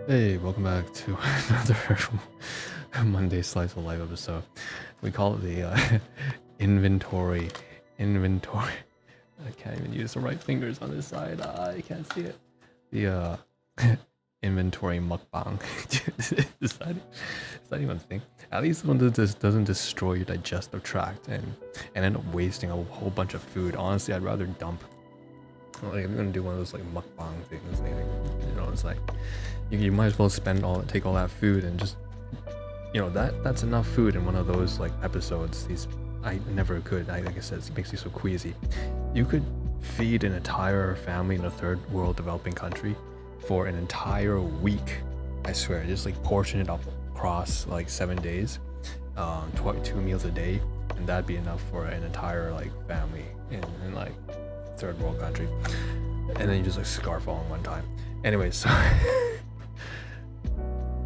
Hey, welcome back to another Monday Slice of Life episode. We call it the inventory. Inventory. I can't even use the right fingers on this side. I can't see it. The inventory mukbang. is that even a thing? At least one that doesn't destroy your digestive tract and end up wasting a whole bunch of food. Honestly, I'd rather dump. Like, I'm gonna do one of those like mukbang things, like, you know, it's like you might as well take all that food and just, you know, that's enough food in one of those like episodes. These I never could. Like I said, it makes me so queasy. You could feed an entire family in a third world developing country for an entire week. I swear, just like portion it up across like 7 days, 2 meals a day, and that'd be enough for an entire like family in like third world country. And then you just like scarf all in one time. Anyways, so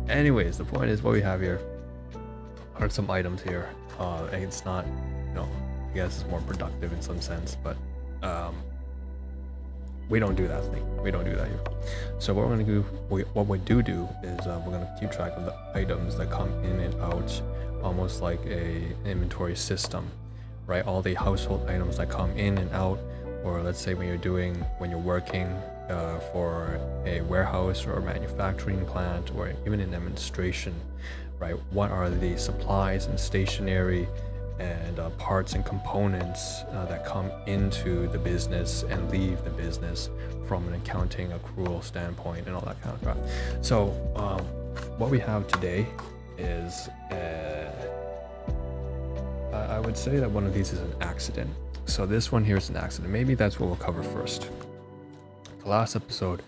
the point is what we have here are some items here. And it's not, you know, I guess it's more productive in some sense, but we don't do that thing. We don't do that here. So what we're gonna do, what we do is we're gonna keep track of the items that come in and out, almost like an inventory system, right? All the household items that come in and out. Or let's say when you're working for a warehouse or a manufacturing plant or even in administration, right? What are the supplies and stationery and parts and components that come into the business and leave the business from an accounting accrual standpoint and all that kind of crap. So what we have today is I would say that one of these is an accident. So this one here is an accident. Maybe that's what we'll cover first. The last episode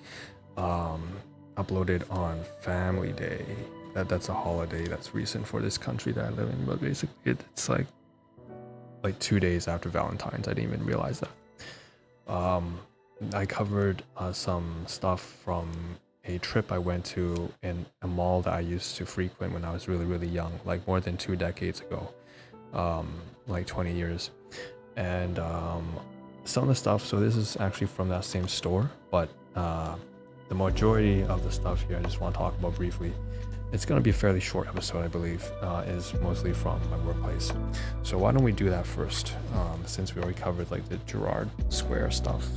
uploaded on Family Day. That's a holiday that's recent for this country that I live in. But basically it's like 2 days after Valentine's. I didn't even realize that. I covered some stuff from a trip I went to in a mall that I used to frequent when I was really, really young, like more than 2 decades ago, like 20 years. And some of the stuff, so this is actually from that same store, but the majority of the stuff here I just want to talk about briefly. It's going to be a fairly short episode, I believe, is mostly from my workplace. So why don't we do that first, since we already covered like the Gerrard Square stuff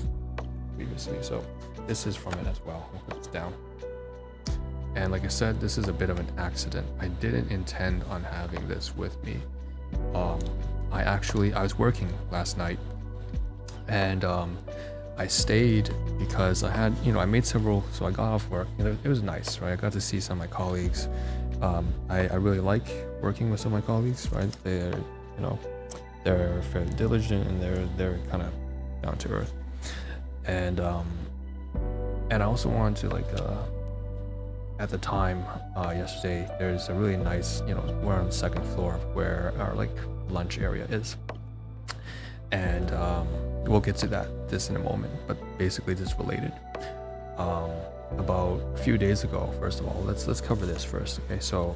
previously. So this is from it as well. I'll put this down. And like I said, this is a bit of an accident. I didn't intend on having this with me. I was working last night, and I stayed because I had, I made several, so I got off work, it was nice, right? I got to see some of my colleagues. I really like working with some of my colleagues, right? They're fairly diligent and they're kind of down to earth. And I also wanted to at the time, yesterday, there's a really nice, we're on the second floor where our lunch area is, and we'll get to this in a moment, but basically this is related. About a few days ago, first of all, let's cover this first. Okay, so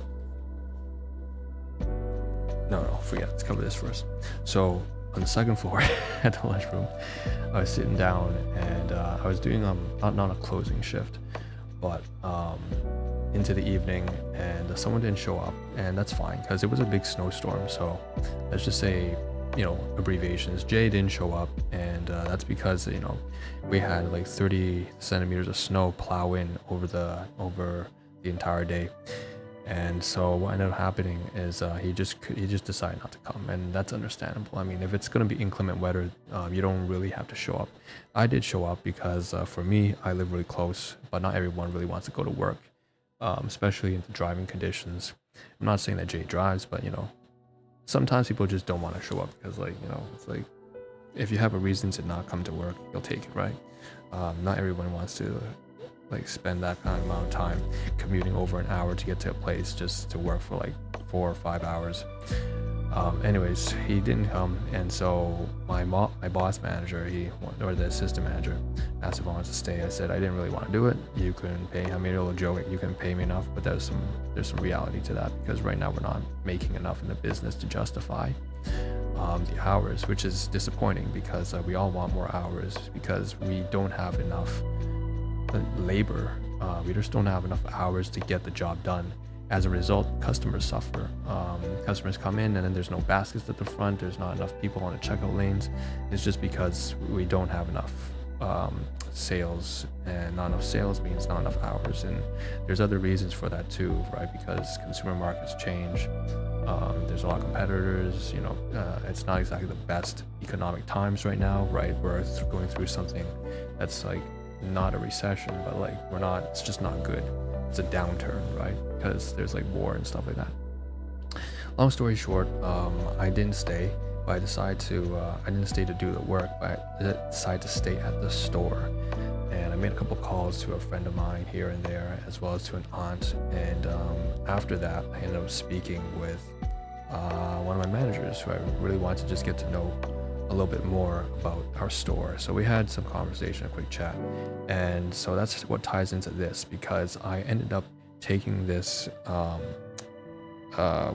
let's cover this first. So on the second floor at the lunchroom, I was sitting down and I was doing not a closing shift, but into the evening, and someone didn't show up, and that's fine because it was a big snowstorm. So let's just say, abbreviations, Jay didn't show up, and that's because we had like 30 centimeters of snow plow in over the entire day. And so what ended up happening is he just decided not to come, and that's understandable. I mean, if it's going to be inclement weather, you don't really have to show up. I did show up because for me, I live really close, but not everyone really wants to go to work, especially in the driving conditions. I'm not saying that Jay drives, but sometimes people just don't want to show up because it's like if you have a reason to not come to work, you'll take it, right? Not everyone wants to spend that kind of amount of time commuting over an hour to get to a place just to work for 4 or 5 hours. Anyways, he didn't come, and so my boss manager, or the assistant manager, asked if I wanted to stay. I said I didn't really want to do it. You can pay. I made a little joke. You can pay me enough, but there's some reality to that because right now we're not making enough in the business to justify the hours, which is disappointing because we all want more hours because we don't have enough labor We just don't have enough hours to get the job done. As a result, customers suffer. Customers come in and then there's no baskets at the front. There's not enough people on the checkout lanes. It's just because we don't have enough sales, and not enough sales means not enough hours. And there's other reasons for that too, right? Because consumer markets change. There's a lot of competitors, it's not exactly the best economic times right now, right? We're going through something that's like not a recession, but like it's just not good. It's a downturn, right? Because there's like war and stuff like that. Long story short, I didn't stay, but I didn't stay to do the work, but I decided to stay at the store. And I made a couple calls to a friend of mine here and there, as well as to an aunt. And after that, I ended up speaking with one of my managers who I really wanted to just get to know a little bit more about our store. So we had some conversation, a quick chat. And so that's what ties into this, because I ended up taking this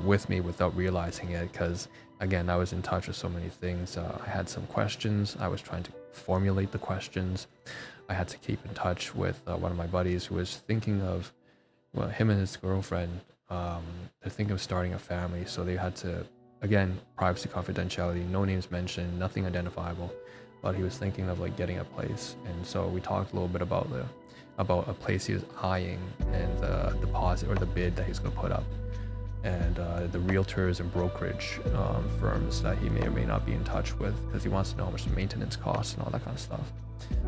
with me without realizing it, because again, I was in touch with so many things. I had some questions. I was trying to formulate the questions. I had to keep in touch with one of my buddies who was thinking of, well, him and his girlfriend, they're thinking of starting a family. So they had to, again, privacy, confidentiality, no names mentioned, nothing identifiable, but he was thinking of like getting a place. And so we talked a little bit about a place he was eyeing, and the deposit or the bid that he's going to put up, and the realtors and brokerage firms that he may or may not be in touch with, because he wants to know how much the maintenance costs and all that kind of stuff.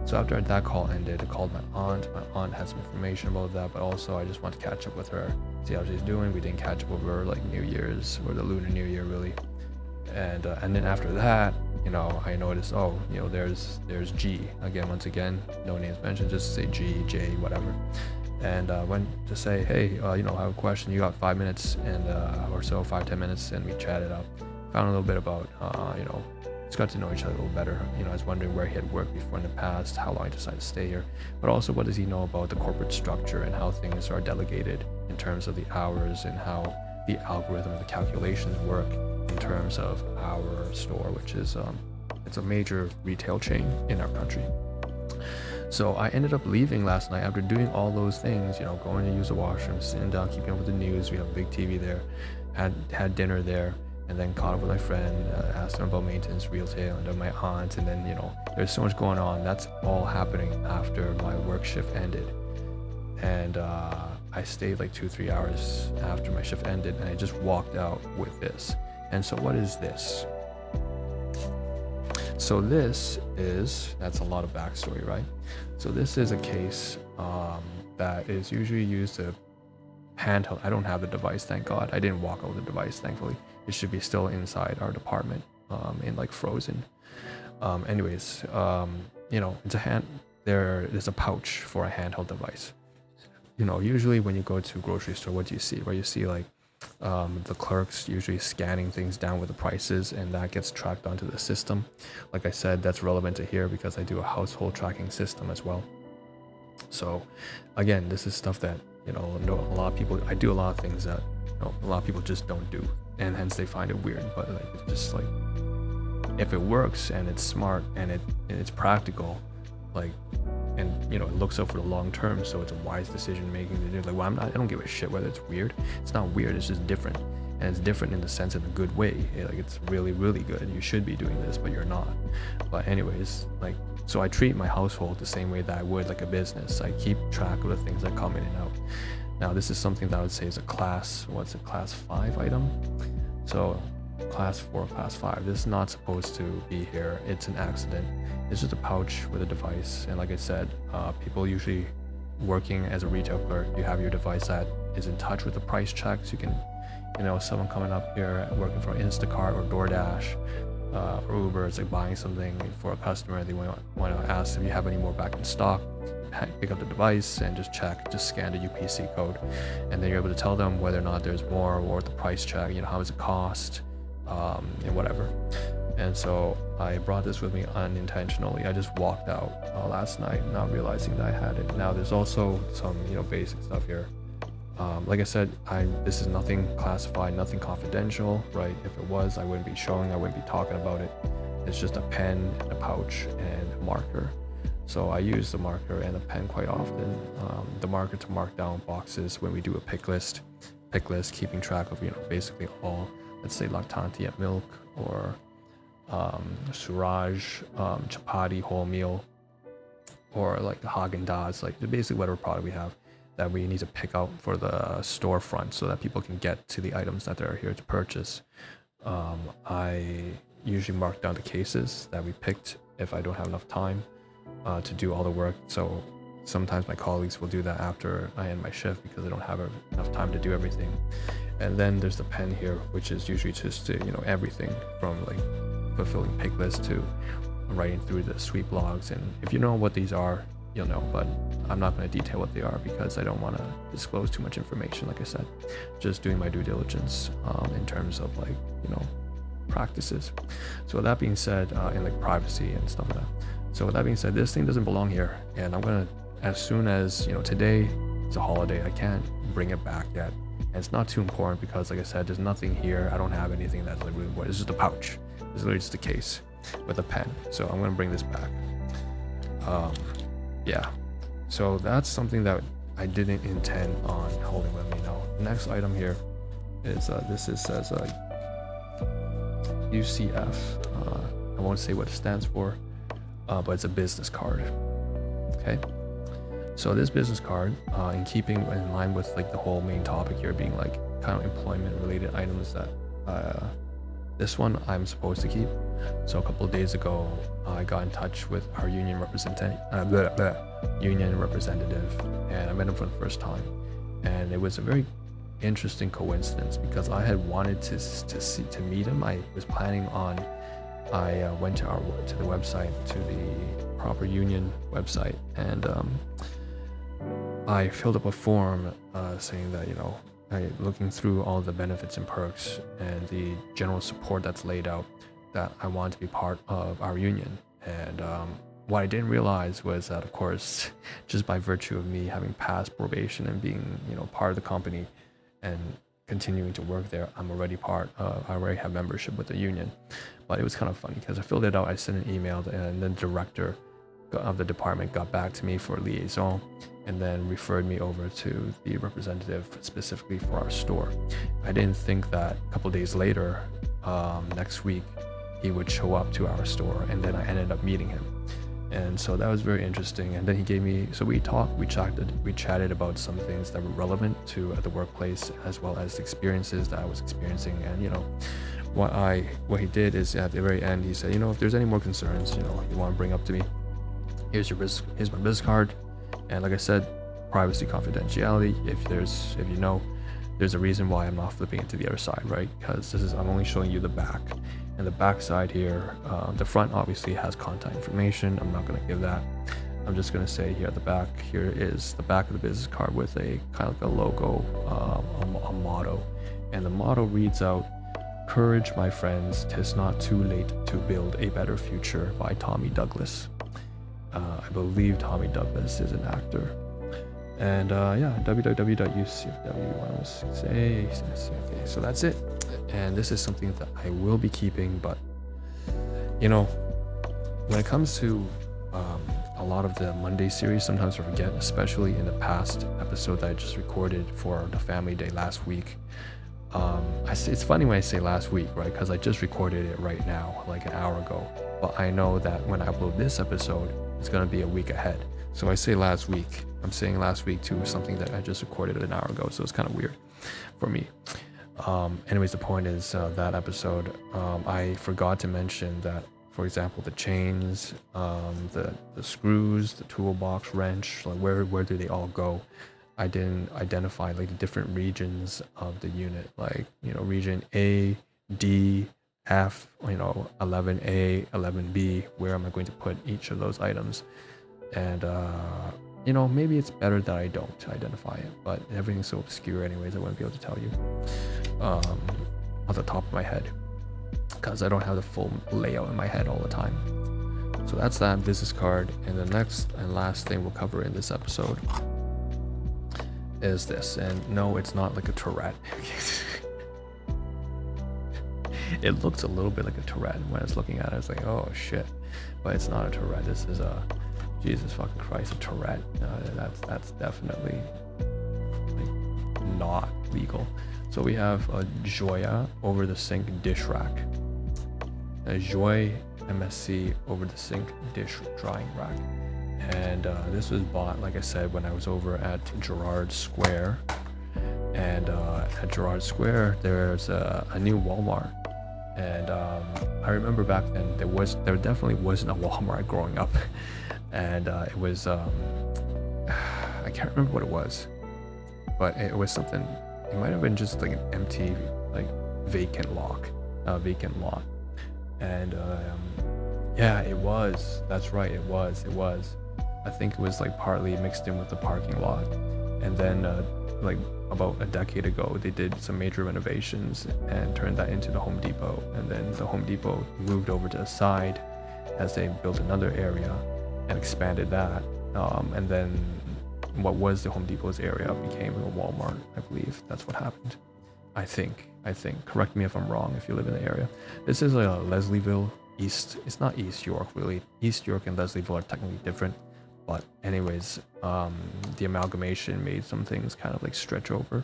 So after that call ended, I called my aunt. My aunt had some information about that, but also I just want to catch up with her, see how she's doing. We didn't catch up over like New Year's or the Lunar New Year really. And then after that, I noticed, there's G again. Once again, no names mentioned, just say G, J, whatever. And went to say, hey, I have a question. You got 5 minutes and or so, 5-10 minutes, and we chatted up. Found a little bit about, just got to know each other a little better. I was wondering where he had worked before in the past, how long he decided to stay here, but also what does he know about the corporate structure and how things are delegated in terms of the hours, and how the algorithm, the calculations work in terms of our store, which is it's a major retail chain in our country. So I ended up leaving last night after doing all those things, going to use the washroom, sitting down, keeping up with the news. We have a big TV there, had dinner there, and then caught up with my friend, asked him about maintenance, retail, and then my aunt, and then, there's so much going on. That's all happening after my work shift ended. And I stayed like 2-3 hours after my shift ended, and I just walked out with this. And so what is this? So that's a lot of backstory, right? So this is a case that is usually used to handheld. I don't have the device, thank God. I didn't walk out with the device, thankfully. It should be still inside our department, in like frozen. It's there's a pouch for a handheld device. Usually when you go to a grocery store, what do you see? Where you see like the clerks usually scanning things down with the prices, and that gets tracked onto the system. Like I said, that's relevant to here because I do a household tracking system as well. So again, this is stuff that a lot of people, I do a lot of things that a lot of people just don't do, and hence they find it weird. But like, it's just like, if it works and it's smart and it's practical, like, and it looks out for the long term, so it's a wise decision making to do. Like, well, I don't give a shit whether it's weird. It's not weird, it's just different. And it's different in the sense, in a good way. It's really, really good. You should be doing this, but you're not. But anyways, so I treat my household the same way that I would like a business. I keep track of the things that come in and out. Now, this is something that I would say is a class 5 item. So class 4, class 5. This is not supposed to be here. It's an accident. It's just a pouch with a device. And like I said, people usually working as a retail clerk, you have your device that is in touch with the price checks. You can, someone coming up here working for Instacart or DoorDash or Uber, it's like buying something for a customer. They want to ask if you have any more back in stock. Pick up the device and just scan the UPC code, and then you're able to tell them whether or not there's more, or the price check, how much it cost, and whatever. And so I brought this with me unintentionally. I just walked out last night not realizing that I had it. Now there's also some basic stuff here. Like I said, this is nothing classified, nothing confidential, right? If it was, I wouldn't be showing, I wouldn't be talking about it. It's just a pen, a pouch, and a marker. So I use the marker and the pen quite often. The marker to mark down boxes when we do a pick list, keeping track of, basically all, let's say lactantia milk, or Suraj, chapati, wholemeal, or like the Haagen-Dazs, like basically whatever product we have that we need to pick out for the storefront so that people can get to the items that they're here to purchase. I usually mark down the cases that we picked if I don't have enough time to do all the work. So sometimes my colleagues will do that after I end my shift because I don't have enough time to do everything. And then there's the pen here, which is usually just everything from like fulfilling pick lists to writing through the sweep logs. And if you know what these are, you'll know, but I'm not going to detail what they are because I don't want to disclose too much information. Like I said, just doing my due diligence in terms of like practices. So with that being said, and like privacy and stuff like that. So with that being said, this thing doesn't belong here, and I'm gonna, as soon as today it's a holiday, I can't bring it back yet, and it's not too important because, like I said, there's nothing here. I don't have anything that's like really important. It's just a pouch. It's literally just a case with a pen. So I'm gonna bring this back. Yeah. So that's something that I didn't intend on holding with me. Now, next item here is says UCF. I won't say what it stands for, but it's a business card. Okay. So this business card, in line with like the whole main topic here being like kind of employment related items, that this one I'm supposed to keep. So a couple of days ago, I got in touch with our union representative, and I met him for the first time. And it was a very interesting coincidence because I had wanted to meet him. I was planning on. I went to the website, to the proper union website, and I filled up a form saying that looking through all the benefits and perks and the general support that's laid out, that I wanted to be part of our union. And what I didn't realize was that, of course, just by virtue of me having passed probation and being part of the company and continuing to work there, I already have membership with the union. But it was kind of funny because I filled it out, I sent an email, and then the director of the department got back to me for liaison and then referred me over to the representative specifically for our store. I didn't think that a couple days later, next week, he would show up to our store, and then I ended up meeting him. And so that was very interesting. And then he gave me, so we chatted about some things that were relevant to the workplace, as well as the experiences that I was experiencing. And what he did is at the very end, he said, if there's any more concerns, you want to bring up to me, here's my business card. And like I said, privacy, confidentiality. If there's a reason why I'm not flipping it to the other side, right? Because I'm only showing you the back. And the back side here, the front obviously has contact information. I'm not going to give that. I'm just going to say here at the back, here is the back of the business card with a kind of like a logo, a motto. And the motto reads out, "Courage, my friends, 'tis not too late to build a better future," by Tommy Douglas. I believe Tommy Douglas is an actor. And www.ucfw106. Okay, so that's it. And this is something that I will be keeping, but when it comes to a lot of the Monday series, sometimes I forget, especially in the past episode that I just recorded for the family day last week. It's funny when I say last week, right? Because I just recorded it right now, like an hour ago. But I know that when I upload this episode, it's going to be a week ahead. So I say last week. I'm saying last week to something that I just recorded an hour ago. So it's kind of weird for me. Anyways, the point is that episode, I forgot to mention that, for example, the chains, the screws, the toolbox, wrench, like where do they all go? I didn't identify like the different regions of the unit, like region A, D, F, 11A, 11B. Where am I going to put each of those items? And maybe it's better that I don't identify it, but everything's so obscure anyways, I wouldn't be able to tell you off the top of my head, because I don't have the full layout in my head all the time. So that's that business card. And the next and last thing we'll cover in this episode is this. And no, it's not like a Tourette. It looks a little bit like a Tourette when I was looking at it. I was like, oh shit, but it's not a Tourette. This is Jesus fucking Christ, a Tourette. That's definitely like not legal. So we have a Joya over the sink dish rack, a Joy MSC over the sink dish drying rack, and this was bought, like I said, when I was over at Gerrard Square. And at Gerrard Square, there's a new Walmart, and I remember back then there definitely wasn't a Walmart growing up, and it was I can't remember what it was, but it was something. It might have been just like an empty, like vacant lot, and yeah, it was. That's right, it was. I think it was like partly mixed in with the parking lot, and then like about a decade ago, they did some major renovations and turned that into the Home Depot, and then the Home Depot moved over to the side as they built another area and expanded that, and then what was the Home Depot's area became a Walmart. I believe that's what happened. I think. Correct me if I'm wrong if you live in the area. This is like a Leslieville East. It's not East York really. East York and Leslieville are technically different. But anyways, the amalgamation made some things kind of like stretch over.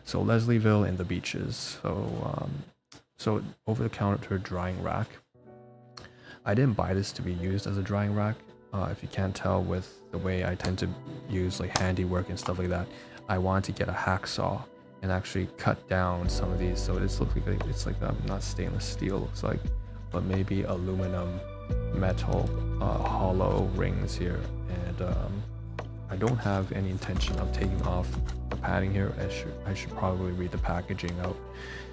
So Leslieville and the beaches. So over-the-counter drying rack. I didn't buy this to be used as a drying rack. If you can't tell with the way I tend to use like handiwork and stuff like that, I wanted to get a hacksaw and actually cut down some of these. So this looks like it's like not stainless steel, looks like, but maybe aluminum, metal, hollow rings here. And I don't have any intention of taking off the padding here. I should probably read the packaging out.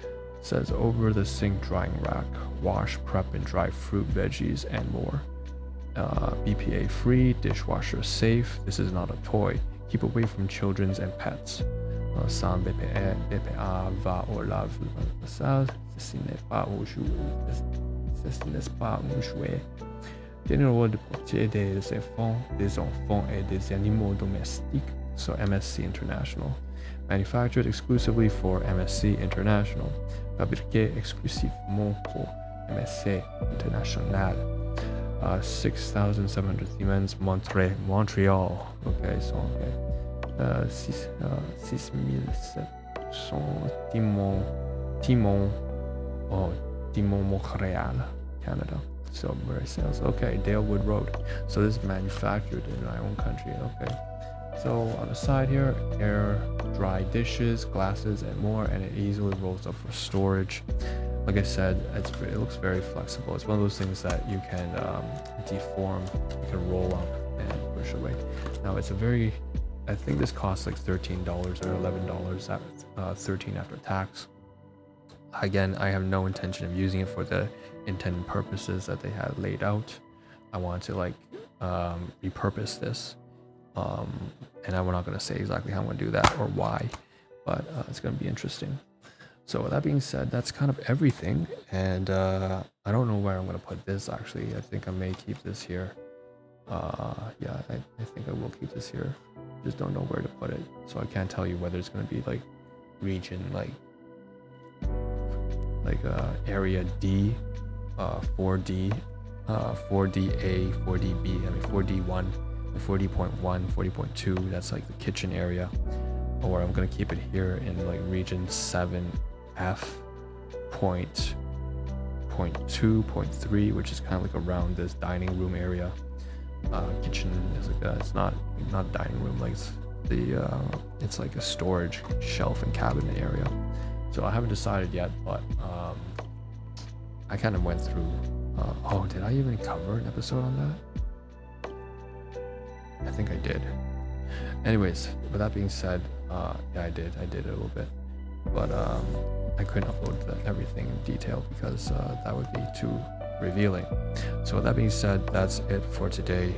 It says over the sink drying rack, wash, prep, and dry fruit, veggies, and more. BPA free, dishwasher safe. This is not a toy. Keep away from children's and pets. Sans BPA va au lave-vaisselle. Ceci n'est pas un jouet. Généraux de portée des enfants et des animaux domestiques. So MSC International. Manufactured exclusively for MSC International. Fabriqué exclusivement pour MSC International. 6,700 Siemens Montreal. Okay, so okay. 6,700 Timon Montreal, Canada. So where it says, okay, Dalewood Road. So this is manufactured in my own country. Okay. So on the side here, air dry dishes, glasses, and more, and it easily rolls up for storage. Like I said, it looks very flexible. It's one of those things that you can deform, you can roll up and push away. Now it's I think this costs like $13 or $11 at $13 after tax. Again, I have no intention of using it for the intended purposes that they had laid out. I want to like repurpose this, and I'm not going to say exactly how I'm going to do that or why, but it's going to be interesting. So with that being said, that's kind of everything, and I don't know where I'm going to put this actually. I think I may keep this here. Yeah, I think I will keep this here. Just don't know where to put it, so I can't tell you whether it's going to be like region like area D, 4D, 4DA, 4DB, I mean 4D1, 40.1, 40.2, that's like the kitchen area. Or I'm gonna keep it here in like region 7F, point 2.3, which is kind of like around this dining room area. Kitchen is like it's not dining room, like it's like a storage shelf and cabinet area. So I haven't decided yet, but I kind of went through. Oh, did I even cover an episode on that? I think I did. Anyways, with that being said, yeah, I did a little bit, but I couldn't upload everything in detail because that would be too revealing. So with that being said, that's it for today.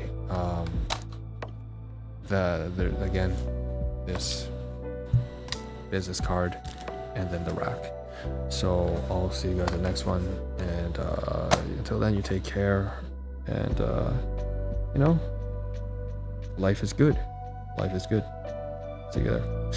Again, this business card, and then the rack. So I'll see you guys in the next one, and until then, you take care, and life is good. See you there.